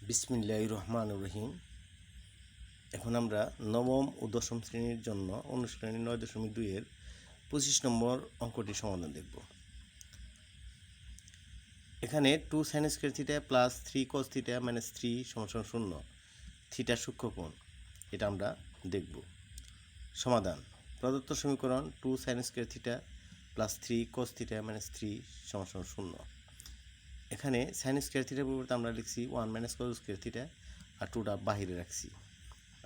বিসমিল্লাহির রহমানির রহিম। এখন আমরা নবম ও দশম শ্রেণীর জন্য অনুশীলনী 9.2-এর 25 নম্বর অঙ্কটি সমাধান দেখব। এখানে 2 sin square theta plus 3 cos theta minus 3 সমান 0 থিটা সূক্ষ্মকোণ, এটা আমরা দেখব। সমাধান: প্রদত্ত সমীকরণ 2 sin square theta plus 3 cos theta minus 3 সমান 0। এখানে সাইন স্কয়ার থিটার পরিবর্তে আমরা লিখছি 1 মাইনাস কস স্কয়ার থিটা, আর 2টা বাহিরে রাখছি,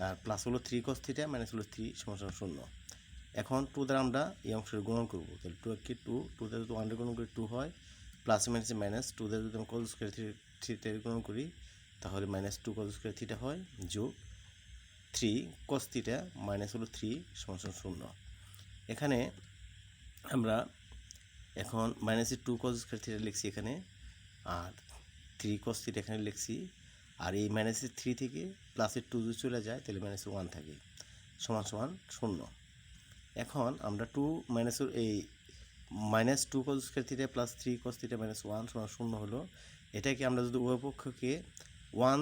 আর প্লাস হলো 3 cos থিটা মাইনাস হলো 3 সমান 0। এখন 2 দ্বারা আমরা এই অংশের গুণন করব, তাহলে 2 কে 2 দ্বারা যদি 1 গুণন করি 2 হয়, প্লাস মাইনাসে মাইনাস, 2 দ্বারা যদি আমরা কস স্কয়ার থিটা গুণন করি তাহলে মাইনাস 2 cos স্কয়ার থিটা হয়, যোগ 3 cos থিটা মাইনাস হলো 3 সমান 0। এখানে আমরা এখন মাইনাসের 2 cos স্কয়ার থিটা লিখছি এখানে, আর 3 cos থিটা এখানে লিখছি, আর এই মাইনাসের 3 থেকে প্লাসের 2 যদি চলে যায় তাহলে মাইনাসের 1 থাকে, সমান 0। এখন আমরা 2 মাইনাসের এই minus 2 cos square theta plus 3 cos theta minus 1 সমান 0 হলো। এটাকে আমরা যদি উভয় পক্ষকে 1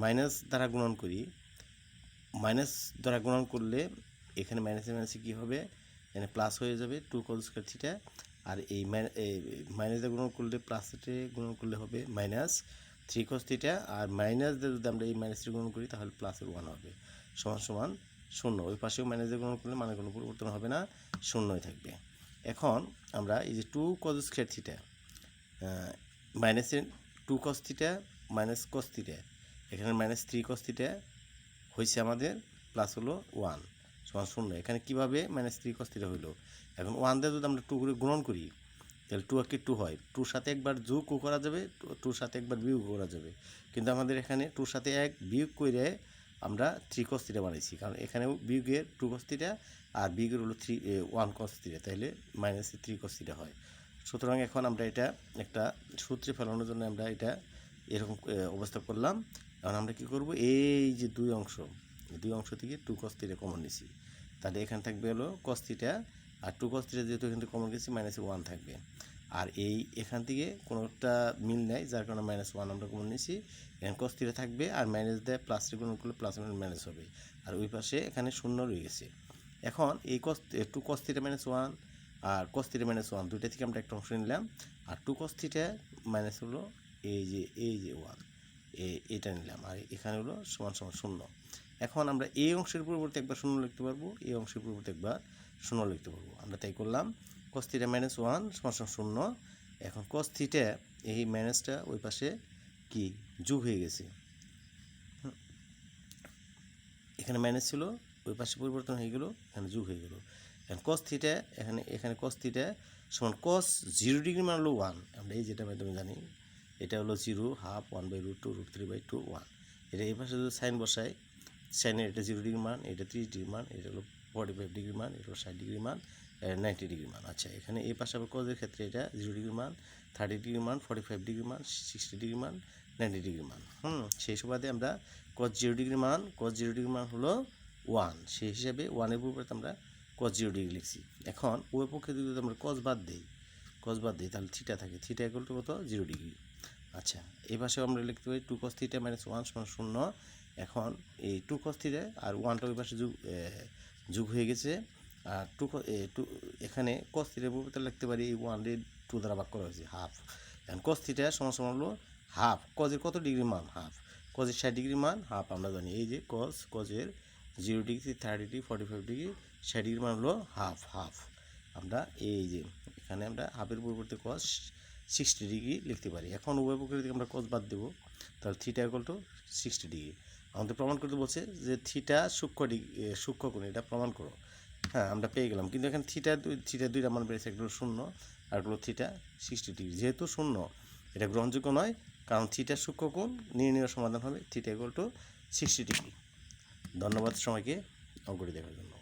মাইনাস দ্বারা গুণন করি, মাইনাস দ্বারা গুণন করলে এখানে মাইনাসে মাইনাসে কী হবে, এখানে প্লাস হয়ে যাবে 2 cos স্কয়ার থিটা, আর এই মাইনাস দিয়ে গুণন করলে প্লাসে গুণন করলে হবে মাইনাস 3 cos থিটা, আর মাইনাস দিয়ে যদি আমরা এই মাইনাস দিয়ে গুণন করি তাহলে প্লাসের 1 হবে, সমান 0। ওই পাশেও মাইনাস দিয়ে গুণন করলে মানে কোনো পরিবর্তন হবে না, 0ই থাকবে। এখন আমরা এই যে 2 cos স্কয়ার থিটা মাইনাসের 2 cos theta minus cos theta, এখানে মাইনাস 3 cos থিটা হয়েছে আমাদের, প্লাস হলো 1 সমান 0। এখানে কীভাবে মাইনাস 3 cos থিটা হইলো, এখন 1 দিয়ে যদি আমরা 2 করে গুণন করি তাহলে 2 কে 2 হয়, 2 সাথে একবার যোগও করা যাবে, 2 সাথে একবার বিয়োগ করা যাবে, কিন্তু আমাদের এখানে 2 সাথে 1 বিয়োগ করে আমরা 3 cos থিটা বানাইছি, কারণ এখানেও বিয়োগের 2 cos থিটা আর বিয়োগের হলো 1 cos থিটা, তাহলে মাইনাসে 3 cos থিটা হয়। সুতরাং এখন আমরা এটা একটা সূত্রে ফেলানোর জন্য আমরা এটা এরকম অবস্থা করলাম। এখন আমরা কী করব, এই যে দুই অংশ থেকে 2 cos থিটা কমন নিছি, তাহলে এখানে থাকবে হলো cos থিটা, আর 2 cos থিটা যেহেতু এখান থেকে কমন গেছি মাইনাসে 1 থাকবে, আর এখান থেকে কোনোটা মিল নেই যার কারণে মাইনাস 1 আমরা কমন নিছি। এখানে cos থিটা থাকবে, আর মাইনাস দেয় প্লাস গুণন করলে প্লাস মাইনাস হবে, আর ওই পাশে এখানে 0 রয়ে গেছে। এখন এই 2 cos থিটা মাইনাস 1 আর cos থিটা মাইনাস 1 দুইটা থেকে আমরা একটা অংশ নিলাম, আর 2 cos থিটা মাইনাস হলো এই যে 1 এটা নিলাম, আর এখানে হলো সমান 0। এখন আমরা এই অংশের পরিবর্তে একবার 0 লিখতে পারবো, এই অংশের পরিবর্তে একবার 0 লিখতে পারবো, আমরা তাই করলাম। cos থিটা মাইনাস 1 সমান 0। এখন cos থিটা এই মাইনাসটা ওই পাশে কি যোগ হয়ে গেছে, এখানে মাইনাস ছিল ওই পাশে পরিবর্তন হয়ে গেল, এখানে যোগ হয়ে গেল। এখন cos থিটা এখানে cos থিটা সমান cos 0 ডিগ্রি মান হলো 1, আমরা এই যেটা মাধ্যমে জানি এটা হলো 0 হাফ 1/√2 √3/2 1। এটা এই পাশে যদি সাইন বসাই, সাইনের এটা 0 ডিগ্রি মান, এটা 30 ডিগ্রি মান, এটা হলো 45 ডিগ্রি মান, এটা হলো 60 ডিগ্রি মান, 90 ডিগ্রি মান। আচ্ছা, এখানে এই পাশে আবার কজের ক্ষেত্রে এটা 0 ডিগ্রি মান, 30 ডিগ্রি মান, 45 ডিগ্রি মান, 60 ডিগ্রি মান, 90 ডিগ্রি মান। সেই সুবাদে আমরা cos 0 ডিগ্রি মান হলো 1, সেই হিসাবে 1-এর পরিবর্তে আমরা cos 0 ডিগ্রি লিখছি। এখন ওই পক্ষে যদি আমরা cos বাদ দিই তাহলে থিটা থাকে, থিটা ইকুয়াল টু কত, 0 ডিগ্রি। আচ্ছা, এই পাশেও আমরা লিখতে পারি 2 cos থিটা মাইনাস 1 সমান 0। এখন এই 2 cos থিটা আর 1টা ওই পাশে যোগ হয়ে গেছে, আর 2 এখানে cos থিটার পরিবর্তে লিখতে পারি এই 1 2 দ্বারা ভাগ করা হয়েছে, হাফ। এখন cos থিটা সমান হলো হাফ, cos-এর কত ডিগ্রি মান, হাফ, cos-এর 60 ডিগ্রি মান হাফ, আমরা জানি এই যে cos-এর 0 ডিগ্রি 30 ডিগ্রি 45 ডিগ্রি 60 ডিগ্রি মান হলো হাফ। আমরা এই যে এখানে আমরা হাফের পরিবর্তে cos 60 ডিগ্রি লিখতে পারি। এখন উভয় পক্ষের থেকে আমরা cos বাদ দেবো, তাহলে থিটা ইকুয়াল টু 60 ডিগ্রি। আমাদের প্রমাণ করতে বলছে যে থিটা সূক্ষ্মকোণ, এটা প্রমাণ করো। হ্যাঁ, আমরা পেয়ে গেলাম, কিন্তু এখানে থিটা দুইটা মান বেড়েছে, একটা হলো 0 আর একটা হলো থিটা 60 ডিগ্রি। যেহেতু 0 এটা গ্রহণযোগ্য নয়, কারণ থিটা সূক্ষ্মকোণ, নির্ণয় সমাধান হবে থিটা ইকুয়াল টু 60 ডিগ্রি। ধন্যবাদ সবাইকে অঙ্কটি দেখার জন্য।